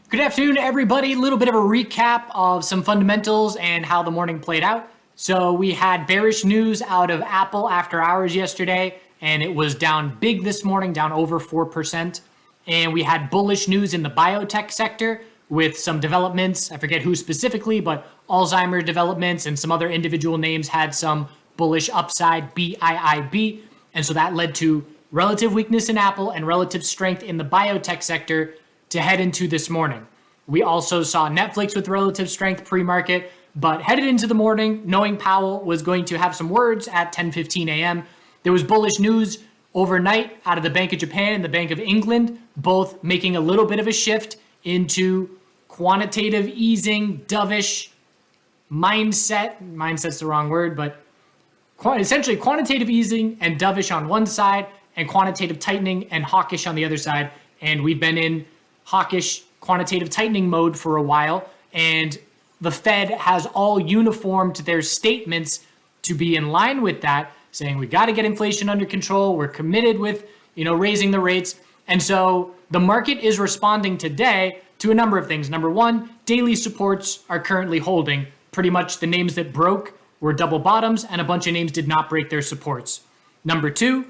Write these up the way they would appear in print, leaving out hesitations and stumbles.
Good afternoon, everybody. A little bit of a recap of some fundamentals and how the morning played out. So we had bearish news out of Apple after hours yesterday, and it was down big this morning, down over 4%. And we had bullish news in the biotech sector with some developments. I forget who specifically, but Alzheimer's developments and some other individual names had some bullish upside, BIIB. And so that led to relative weakness in Apple and relative strength in the biotech sector to head into this morning. We also saw Netflix with relative strength pre-market, but headed into the morning, knowing Powell was going to have some words at 10:15 a.m. There was bullish news overnight out of the Bank of Japan and the Bank of England, both making a little bit of a shift into quantitative easing, dovish mindset. Mindset's the wrong word, but essentially quantitative easing and dovish on one side and quantitative tightening and hawkish on the other side. And we've been in hawkish quantitative tightening mode for a while, and the Fed has all uniformed their statements to be in line with that, saying we got to get inflation under control. We're committed with, raising the rates. And so the market is responding today to a number of things. Number one, daily supports are currently holding. Pretty much the names that broke were double bottoms, and a bunch of names did not break their supports. Number two,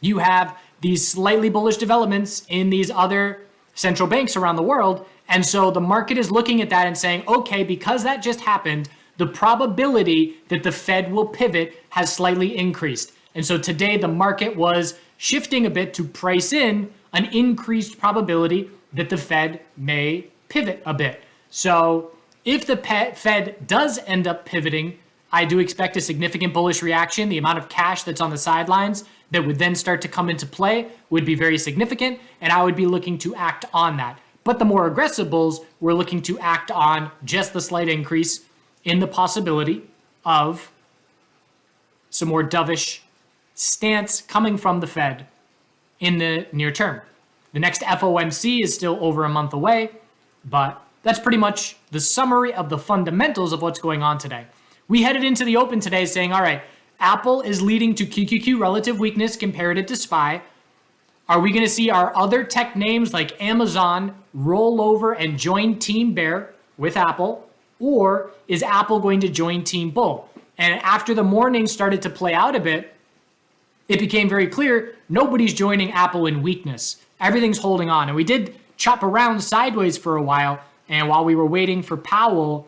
you have these slightly bullish developments in these other central banks around the world. And so the market is looking at that and saying, okay, because that just happened, the probability that the Fed will pivot has slightly increased. And so today the market was shifting a bit to price in an increased probability that the Fed may pivot a bit. So if the Fed does end up pivoting, I do expect a significant bullish reaction. The amount of cash that's on the sidelines that would then start to come into play would be very significant, and I would be looking to act on that. But the more aggressive bulls were looking to act on just the slight increase in the possibility of some more dovish stance coming from the Fed in the near term. The next FOMC is still over a month away, but that's pretty much the summary of the fundamentals of what's going on today. We headed into the open today saying, all right, Apple is leading to QQQ relative weakness comparative to SPY. Are we going to see our other tech names like Amazon roll over and join Team Bear with Apple? Or is Apple going to join Team Bull? And after the morning started to play out a bit, it became very clear nobody's joining Apple in weakness. Everything's holding on. And we did chop around sideways for a while. And while we were waiting for Powell,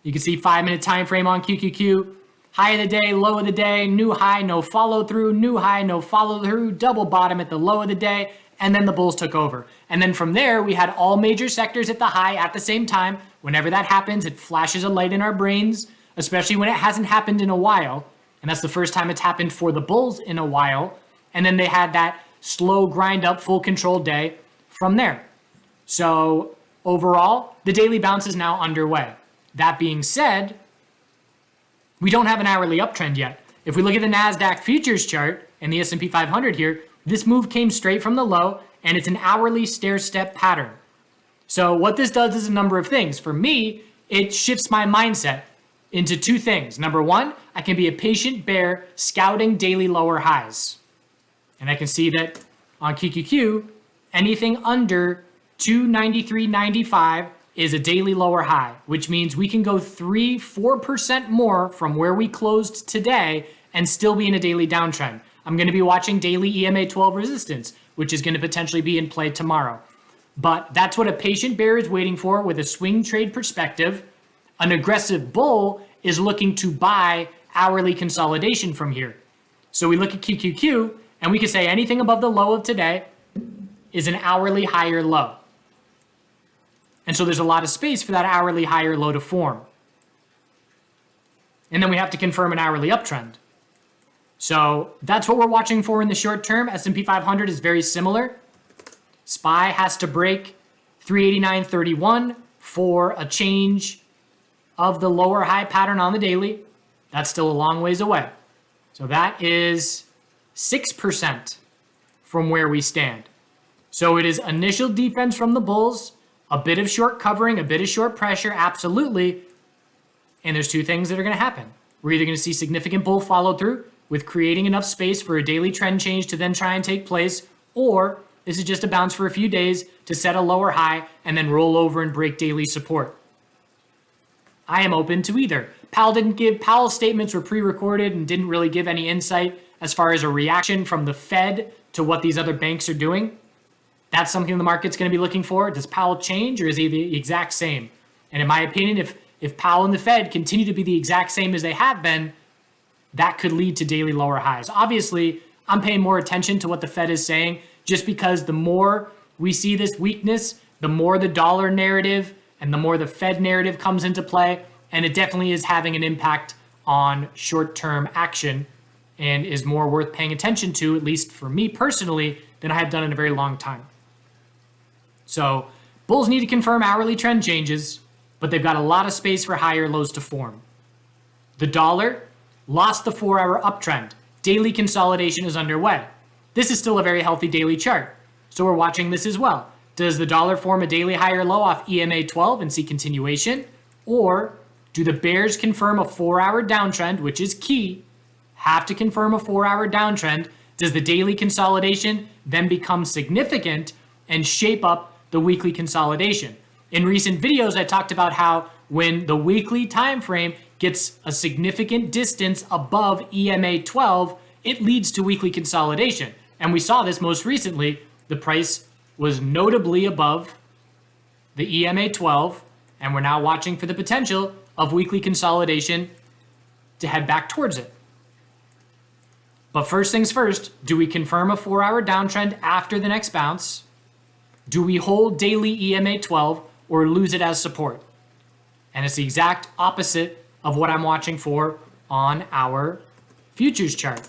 you can see 5-minute time frame on QQQ. High of the day, low of the day, new high, no follow through, new high, no follow through, double bottom at the low of the day, and then the bulls took over. And then from there, we had all major sectors at the high at the same time. Whenever that happens, it flashes a light in our brains, especially when it hasn't happened in a while. And that's the first time it's happened for the bulls in a while. And then they had that slow grind up, full control day from there. So overall, the daily bounce is now underway. That being said, we don't have an hourly uptrend yet. If we look at the NASDAQ futures chart and the S&P 500 here, this move came straight from the low, and it's an hourly stair-step pattern. So what this does is a number of things. For me, it shifts my mindset into two things. Number one, I can be a patient bear scouting daily lower highs. And I can see that on QQQ, anything under 293.95 is a daily lower high, which means we can go 3-4% more from where we closed today and still be in a daily downtrend. I'm going to be watching daily EMA 12 resistance, which is going to potentially be in play tomorrow. But that's what a patient bear is waiting for with a swing trade perspective. An aggressive bull is looking to buy hourly consolidation from here. So we look at QQQ and we can say anything above the low of today is an hourly higher low. And so there's a lot of space for that hourly higher low to form. And then we have to confirm an hourly uptrend. So that's what we're watching for in the short term. S&P 500 is very similar. SPY has to break 389.31 for a change of the lower high pattern on the daily. That's still a long ways away. So that is 6% from where we stand. So it is initial defense from the bulls, a bit of short covering, a bit of short pressure, absolutely. And there's two things that are going to happen. We're either going to see significant bull follow through with creating enough space for a daily trend change to then try and take place, or This is just a bounce for a few days to set a lower high and then roll over and break daily support. I am open to either. Powell's statements were pre-recorded and didn't really give any insight as far as a reaction from the Fed to what these other banks are doing. That's something the market's going to be looking for. Does Powell change, or is he the exact same? And in my opinion, if Powell and the Fed continue to be the exact same as they have been, that could lead to daily lower highs. Obviously, I'm paying more attention to what the Fed is saying, just because the more we see this weakness, the more the dollar narrative and the more the Fed narrative comes into play. And it definitely is having an impact on short-term action and is more worth paying attention to, at least for me personally, than I have done in a very long time. So bulls need to confirm hourly trend changes, but they've got a lot of space for higher lows to form. The dollar lost the 4-hour uptrend. Daily consolidation is underway. This is still a very healthy daily chart, so we're watching this as well. Does the dollar form a daily higher low off EMA 12 and see continuation? Or do the bears confirm a 4-hour downtrend, which is key? Have to confirm a 4-hour downtrend. Does the daily consolidation then become significant and shape up the weekly consolidation? In recent videos, I talked about how when the weekly time frame gets a significant distance above EMA 12, it leads to weekly consolidation. And we saw this most recently. The price was notably above the EMA 12, and we're now watching for the potential of weekly consolidation to head back towards it. But first things first, do we confirm a 4-hour downtrend after the next bounce? Do we hold daily EMA 12 or lose it as support? And it's the exact opposite of what I'm watching for on our futures chart.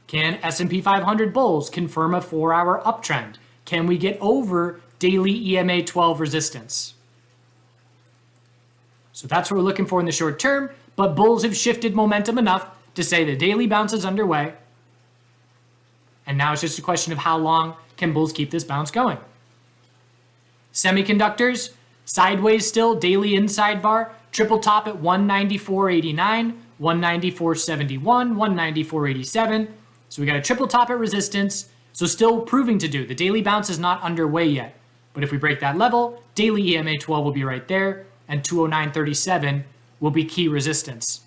Can S&P 500 bulls confirm a 4-hour uptrend? Can we get over daily EMA 12 resistance? So that's what we're looking for in the short term, but bulls have shifted momentum enough to say the daily bounce is underway. And now it's just a question of how long can bulls keep this bounce going. Semiconductors, sideways still, daily inside bar, triple top at 194.89, 194.71, 194.87. So we got a triple top at resistance, so still proving to do. The daily bounce is not underway yet. But if we break that level, daily EMA 12 will be right there, and 209.37 will be key resistance.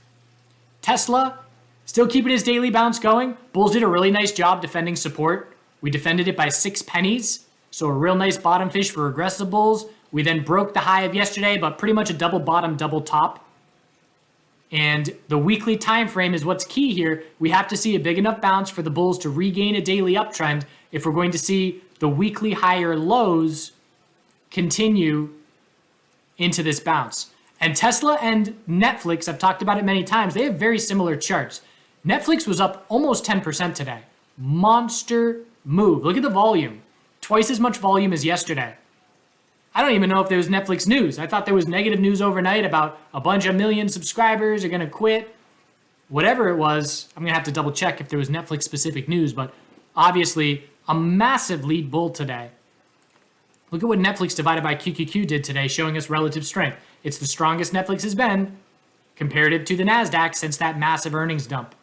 Tesla, still keeping his daily bounce going. Bulls did a really nice job defending support. We defended it by 6 pennies, so a real nice bottom fish for aggressive bulls. We then broke the high of yesterday, but pretty much a double bottom, double top. And the weekly time frame is what's key here. We have to see a big enough bounce for the bulls to regain a daily uptrend if we're going to see the weekly higher lows continue into this bounce. And Tesla and Netflix, I've talked about it many times, they have very similar charts. Netflix was up almost 10% today. Monster move. Look at the volume. Twice as much volume as yesterday. I don't even know if there was Netflix news. I thought there was negative news overnight about a bunch of million subscribers are going to quit. Whatever it was, I'm going to have to double check if there was Netflix specific news, but obviously a massive lead bull today. Look at what Netflix divided by QQQ did today, showing us relative strength. It's the strongest Netflix has been comparative to the NASDAQ since that massive earnings dump.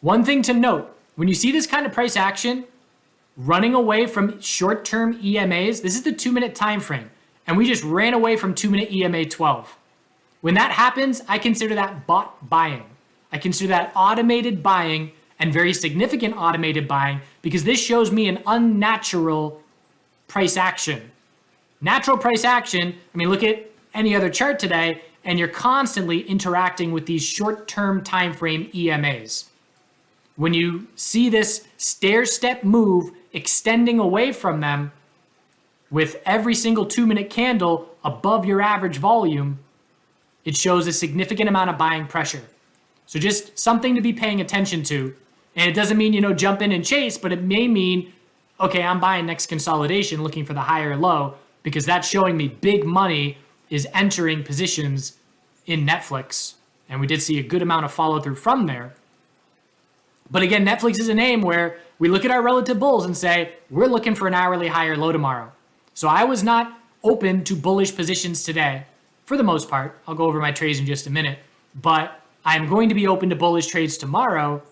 One thing to note, when you see this kind of price action, running away from short-term EMAs, this is the 2-minute time frame, and we just ran away from 2-minute EMA 12. When that happens, I consider that bot buying. I consider that automated buying and very significant automated buying because this shows me an unnatural price action. Natural price action, I mean, look at any other chart today, and you're constantly interacting with these short-term time frame EMAs. When you see this stair-step move extending away from them with every single 2-minute candle above your average volume, it shows a significant amount of buying pressure. So just something to be paying attention to. And it doesn't mean, jump in and chase, but it may mean, okay, I'm buying next consolidation, looking for the higher low, because that's showing me big money is entering positions in Netflix. And we did see a good amount of follow through from there. But again, Netflix is a name where we look at our relative bulls and say, we're looking for an hourly higher low tomorrow. So I was not open to bullish positions today, for the most part. I'll go over my trades in just a minute. But I'm going to be open to bullish trades tomorrow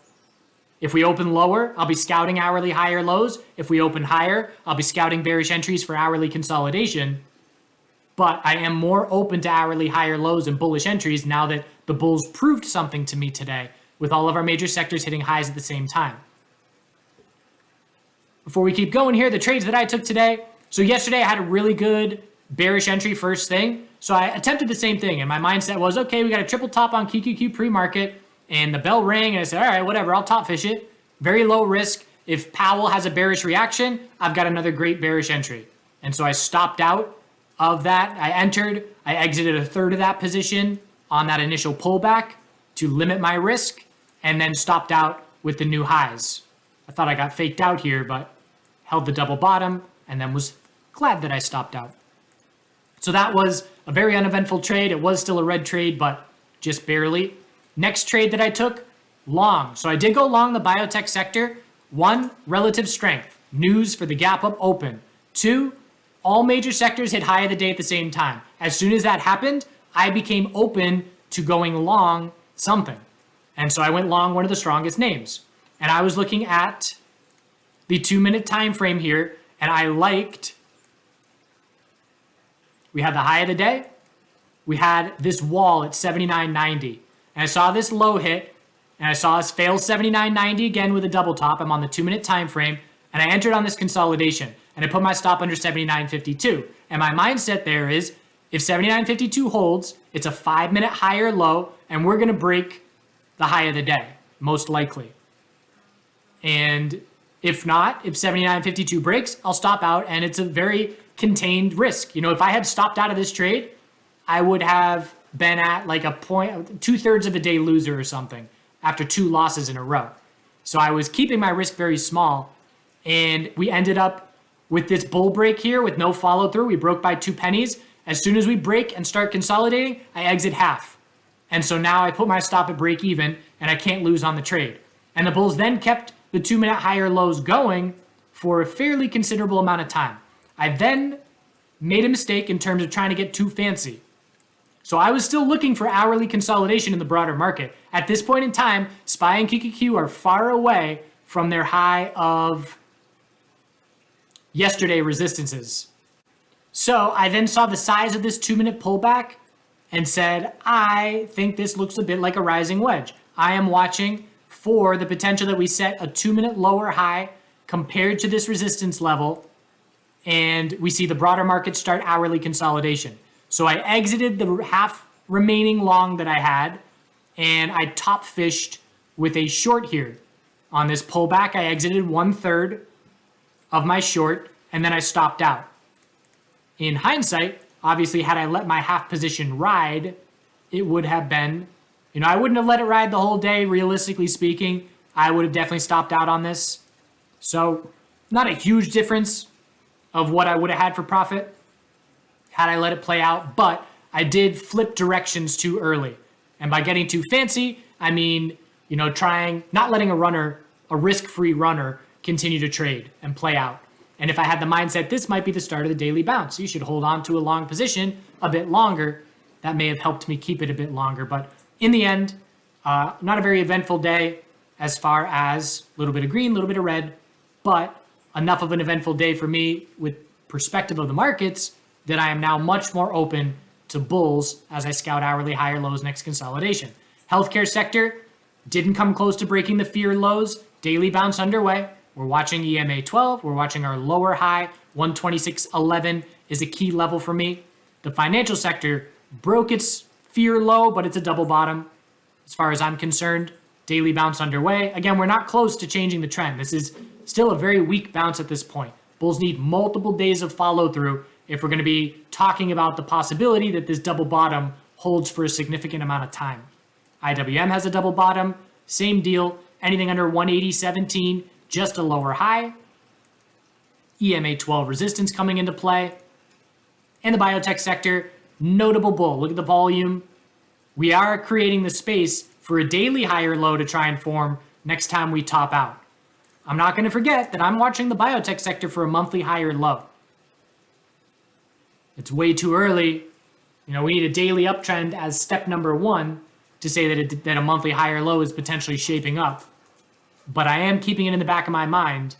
If we open lower, I'll be scouting hourly higher lows. If we open higher, I'll be scouting bearish entries for hourly consolidation. But I am more open to hourly higher lows and bullish entries now that the bulls proved something to me today with all of our major sectors hitting highs at the same time. Before we keep going here, the trades that I took today. So yesterday I had a really good bearish entry first thing. So I attempted the same thing, and my mindset was, okay, we got a triple top on QQQ pre-market, and the bell rang, and I said, all right, whatever, I'll top fish it. Very low risk. If Powell has a bearish reaction, I've got another great bearish entry. And so I stopped out of that. I exited a third of that position on that initial pullback to limit my risk, and then stopped out with the new highs. I thought I got faked out here, but held the double bottom, and then was glad that I stopped out. So that was a very uneventful trade. It was still a red trade, but just barely. Next trade that I took, long. So I did go long the biotech sector. 1, relative strength. News for the gap up open. 2, all major sectors hit high of the day at the same time. As soon as that happened, I became open to going long something. And so I went long one of the strongest names. And I was looking at the 2-minute time frame here, and I liked, we had the high of the day, we had this wall at 79.90, and I saw this low hit, and I saw us fail 79.90 again with a double top. I'm on the 2-minute time frame, and I entered on this consolidation, and I put my stop under 79.52. And my mindset there is, if 79.52 holds, it's a 5-minute higher low, and we're going to break the high of the day, most likely. And if not, if 79.52 breaks, I'll stop out, and it's a very contained risk. You know, if I had stopped out of this trade, I would have been at like a point, 2/3 of a day loser or something after 2 losses in a row. So I was keeping my risk very small, and we ended up with this bull break here with no follow through. We broke by 2 pennies. As soon as we break and start consolidating, I exit half. And so now I put my stop at break even, and I can't lose on the trade. And the bulls then kept the 2-minute higher lows going for a fairly considerable amount of time. I then made a mistake in terms of trying to get too fancy. So I was still looking for hourly consolidation in the broader market. At this point in time, SPY and QQQ are far away from their high of yesterday resistances. So I then saw the size of this 2-minute pullback and said, I think this looks a bit like a rising wedge. I am watching for the potential that we set a 2-minute lower high compared to this resistance level, and we see the broader market start hourly consolidation. So I exited the half remaining long that I had, and I top fished with a short here. On this pullback, I exited 1/3 of my short, and then I stopped out. In hindsight, obviously, had I let my half position ride, it would have been, you know, I wouldn't have let it ride the whole day, realistically speaking. I would have definitely stopped out on this. So not a huge difference of what I would have had for profit had I let it play out, but I did flip directions too early. And by getting too fancy, I mean, you know, not letting a risk-free runner continue to trade and play out. And if I had the mindset, this might be the start of the daily bounce, you should hold on to a long position a bit longer, that may have helped me keep it a bit longer. But in the end, not a very eventful day as far as a little bit of green, a little bit of red, but enough of an eventful day for me with perspective of the markets that I am now much more open to bulls as I scout hourly higher lows next consolidation. Healthcare sector didn't come close to breaking the fear lows. Daily bounce underway. We're watching EMA 12. We're watching our lower high. 126.11 is a key level for me. The financial sector broke its fear low, but it's a double bottom as far as I'm concerned. Daily bounce underway. Again, we're not close to changing the trend. This is still a very weak bounce at this point. Bulls need multiple days of follow through if we're going to be talking about the possibility that this double bottom holds for a significant amount of time. IWM has a double bottom, same deal. Anything under 180.17, just a lower high. EMA 12 resistance coming into play. And the biotech sector, notable bull. Look at the volume. We are creating the space for a daily higher low to try and form next time we top out. I'm not going to forget that I'm watching the biotech sector for a monthly higher low. It's way too early. You know, we need a daily uptrend as step number 1 to say that a monthly higher low is potentially shaping up. but I am keeping it in the back of my mind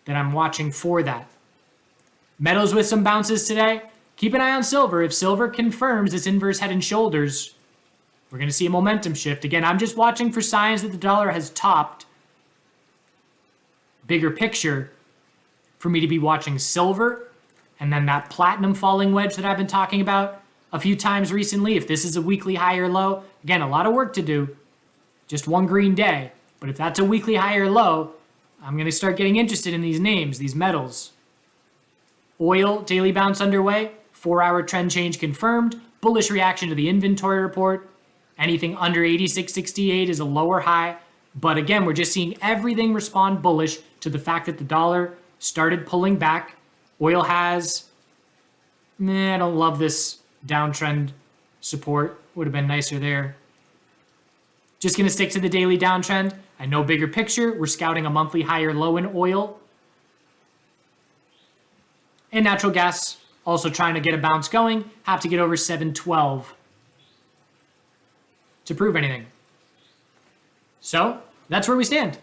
that I'm watching for that. Metals with some bounces today. Keep an eye on silver. If silver confirms this inverse head and shoulders, we're going to see a momentum shift. Again, I'm just watching for signs that the dollar has topped. Bigger picture for me to be watching silver and then that platinum falling wedge that I've been talking about a few times recently. If this is a weekly high or low, again, a lot of work to do. Just one green day. But if that's a weekly high or low, I'm going to start getting interested in these names, these metals. Oil, daily bounce underway. 4-hour trend change confirmed. Bullish reaction to the inventory report. Anything under 86.68 is a lower high. But again, we're just seeing everything respond bullish to the fact that the dollar started pulling back. Oil has, I don't love this downtrend support. Would have been nicer there. Just going to stick to the daily downtrend. I know bigger picture. We're scouting a monthly high or low in oil. And natural gas, also trying to get a bounce going. Have to get over 712 to prove anything. So that's where we stand.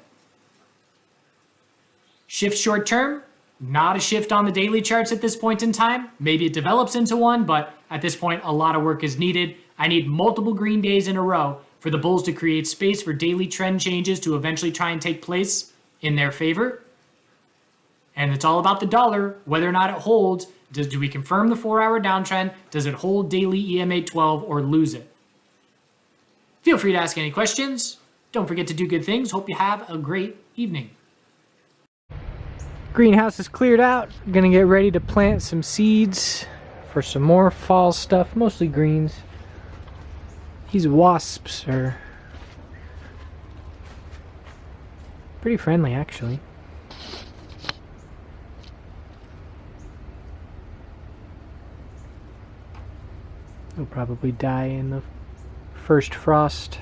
Shift short term, not a shift on the daily charts at this point in time. Maybe it develops into one, but at this point, a lot of work is needed. I need multiple green days in a row for the bulls to create space for daily trend changes to eventually try and take place in their favor. And it's all about the dollar, whether or not it holds. Do we confirm the 4-hour downtrend? Does it hold daily EMA 12 or lose it? Feel free to ask any questions. Don't forget to do good things. Hope you have a great evening. Greenhouse is cleared out. I'm gonna get ready to plant some seeds for some more fall stuff, mostly greens. These wasps are pretty friendly, actually. They'll probably die in the first frost.